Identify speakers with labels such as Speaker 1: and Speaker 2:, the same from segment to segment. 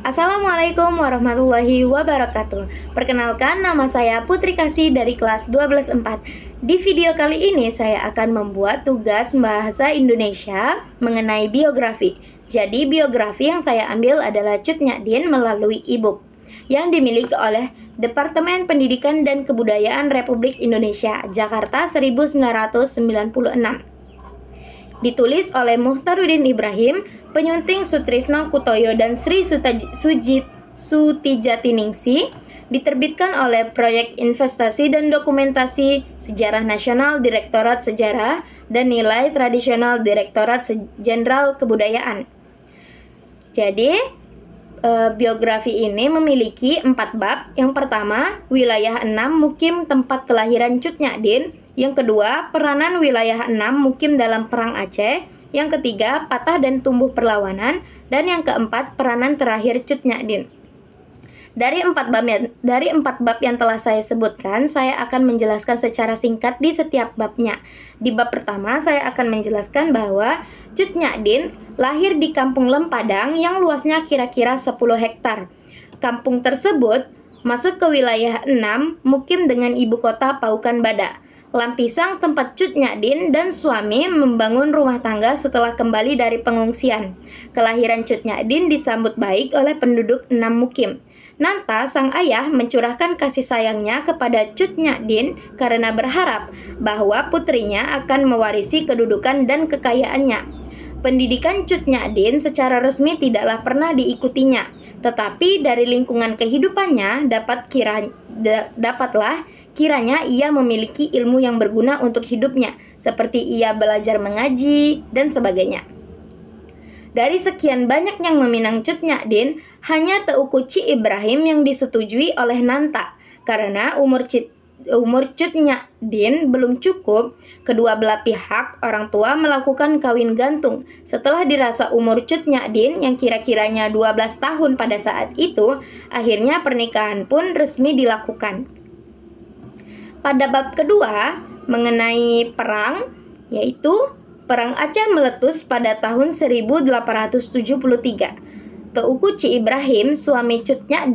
Speaker 1: Assalamualaikum warahmatullahi wabarakatuh. Perkenalkan, nama saya Putri Kasih dari kelas 12/4. Di video kali ini saya akan membuat tugas bahasa Indonesia mengenai biografi. Jadi biografi yang saya ambil adalah Cut Nyak melalui e-book yang dimiliki oleh Departemen Pendidikan dan Kebudayaan Republik Indonesia, Jakarta 1996. Ditulis oleh Muhtarudin Ibrahim, penyunting Sutrisno Kutoyo dan Sri Sutijatiningsih, diterbitkan oleh Proyek Investasi dan Dokumentasi Sejarah Nasional Direktorat Sejarah dan Nilai Tradisional Direktorat Jenderal Kebudayaan. Jadi, biografi ini memiliki 4 bab. Yang pertama, wilayah 6 mukim tempat kelahiran Cut Nyak. Yang kedua, peranan wilayah 6 mukim dalam Perang Aceh. Yang ketiga, patah dan tumbuh perlawanan. Dan yang keempat, peranan terakhir Cut Nyak. Dari 4 bab yang telah saya sebutkan, saya akan menjelaskan secara singkat di setiap babnya. Di bab pertama, saya akan menjelaskan bahwa Cut Nyak lahir di Kampung Lempadang yang luasnya kira-kira 10 hektar. Kampung tersebut masuk ke wilayah 6 mukim dengan ibu kota Paukan Bada. Lampisang tempat Cut Nyak dan suami membangun rumah tangga setelah kembali dari pengungsian. Kelahiran Cut Nyak disambut baik oleh penduduk 6 mukim. Nanta, sang ayah, mencurahkan kasih sayangnya kepada Cut Nyak karena berharap bahwa putrinya akan mewarisi kedudukan dan kekayaannya. Pendidikan Cut Nyak secara resmi tidaklah pernah diikutinya, tetapi dari lingkungan kehidupannya dapatlah kiranya ia memiliki ilmu yang berguna untuk hidupnya, seperti ia belajar mengaji dan sebagainya. Dari sekian banyak yang meminang Cut Nyak hanya Teuku Ci Ibrahim yang disetujui oleh Nanta. Karena umur Cut Nyak belum cukup, kedua belah pihak orang tua melakukan kawin gantung. Setelah dirasa umur Cut Nyak yang kira-kiranya 12 tahun pada saat itu, akhirnya pernikahan pun resmi dilakukan. Pada bab kedua, mengenai perang, yaitu Perang Aceh meletus pada tahun 1873. Teuku Ci Ibrahim, suami Cut Nyak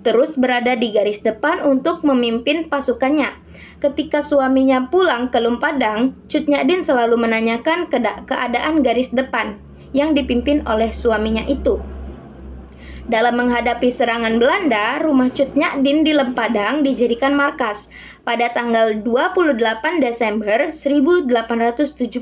Speaker 1: terus berada di garis depan untuk memimpin pasukannya. Ketika suaminya pulang ke Lempadang, Cut Nyak selalu menanyakan keadaan garis depan yang dipimpin oleh suaminya itu. Dalam menghadapi serangan Belanda, rumah Cut Nyak di Lempadang dijadikan markas. Pada tanggal 28 Desember 1875,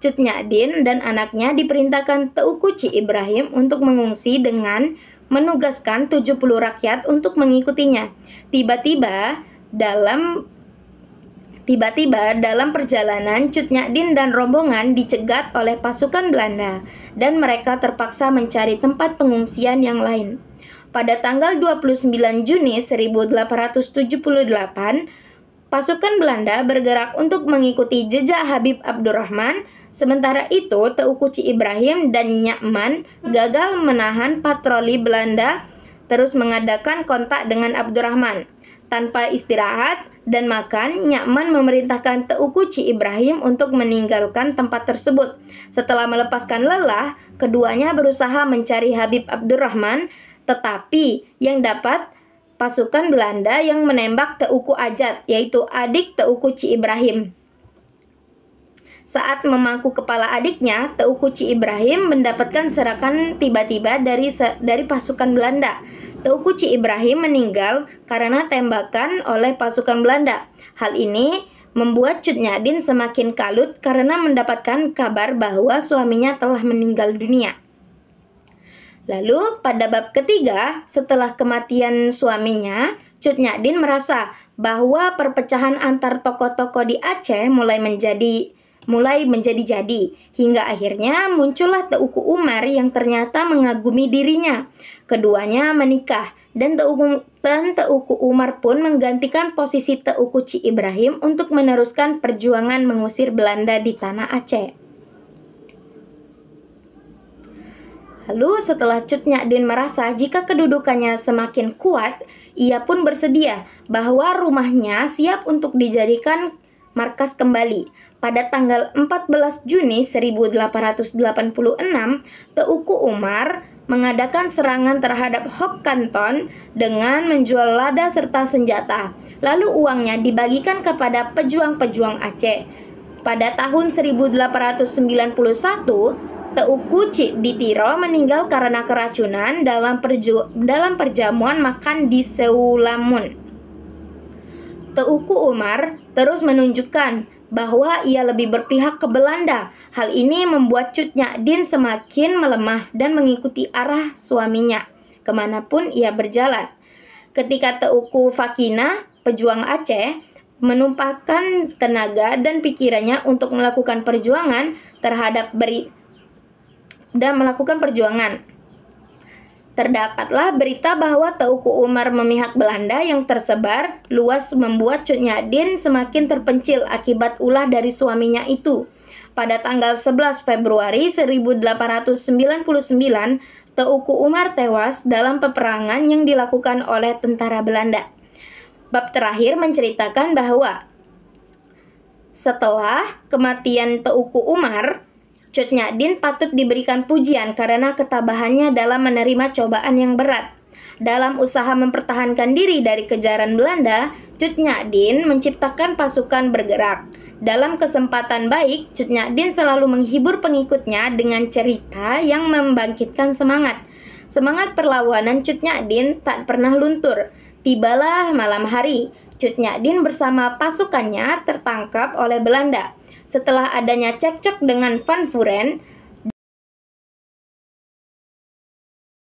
Speaker 1: Cut Nyak dan anaknya diperintahkan Teuku Ci Ibrahim untuk mengungsi dengan menugaskan 70 rakyat untuk mengikutinya. Tiba-tiba dalam perjalanan, Cut Nyak dan rombongan dicegat oleh pasukan Belanda dan mereka terpaksa mencari tempat pengungsian yang lain. Pada tanggal 29 Juni 1878, pasukan Belanda bergerak untuk mengikuti jejak Habib Abdurrahman. Sementara itu, Teuku Ci Ibrahim dan Nyakman gagal menahan patroli Belanda, terus mengadakan kontak dengan Abdurrahman. Tanpa istirahat dan makan, Nyakman memerintahkan Teuku Ci Ibrahim untuk meninggalkan tempat tersebut. Setelah melepaskan lelah, keduanya berusaha mencari Habib Abdurrahman, tetapi yang dapat pasukan Belanda yang menembak Teuku Ajat, yaitu adik Teuku Ci Ibrahim. Saat memangku kepala adiknya, Teuku Ci Ibrahim mendapatkan serangan tiba-tiba dari pasukan Belanda. Teuku Ci Ibrahim meninggal karena tembakan oleh pasukan Belanda. Hal ini membuat Cut Nyak semakin kalut karena mendapatkan kabar bahwa suaminya telah meninggal dunia. Lalu pada bab ketiga, setelah kematian suaminya, Cut Nyak merasa bahwa perpecahan antar tokoh-tokoh di Aceh mulai menjadi-jadi, hingga akhirnya muncullah Teuku Umar yang ternyata mengagumi dirinya. Keduanya menikah dan Teuku Umar pun menggantikan posisi Teuku Ci Ibrahim untuk meneruskan perjuangan mengusir Belanda di tanah Aceh. Lalu setelah Cut Nyak merasa jika kedudukannya semakin kuat, ia pun bersedia bahwa rumahnya siap untuk dijadikan markas kembali. Pada tanggal 14 Juni 1886, Teuku Umar mengadakan serangan terhadap Hok Kanton dengan menjual lada serta senjata. Lalu uangnya dibagikan kepada pejuang-pejuang Aceh. Pada tahun 1891, Teuku Ditiro meninggal karena keracunan dalam perjamuan makan di Seulamun. Teuku Umar terus menunjukkan bahwa ia lebih berpihak ke Belanda. Hal ini membuat Cut Nyak semakin melemah dan mengikuti arah suaminya kemanapun ia berjalan. Ketika Teuku Fakina, pejuang Aceh, menumpahkan tenaga dan pikirannya untuk melakukan perjuangan Terdapatlah berita bahwa Teuku Umar memihak Belanda yang tersebar luas membuat Cut Nyak semakin terpencil akibat ulah dari suaminya itu. Pada tanggal 11 Februari 1899, Teuku Umar tewas dalam peperangan yang dilakukan oleh tentara Belanda. Bab terakhir menceritakan bahwa setelah kematian Teuku Umar, Cut Nyak patut diberikan pujian karena ketabahannya dalam menerima cobaan yang berat. Dalam usaha mempertahankan diri dari kejaran Belanda, Cut Nyak menciptakan pasukan bergerak. Dalam kesempatan baik, Cut Nyak selalu menghibur pengikutnya dengan cerita yang membangkitkan semangat. Semangat perlawanan Cut Nyak tak pernah luntur. Tibalah malam hari, Cut Nyak bersama pasukannya tertangkap oleh Belanda. Setelah adanya cekcok dengan Van Vuren,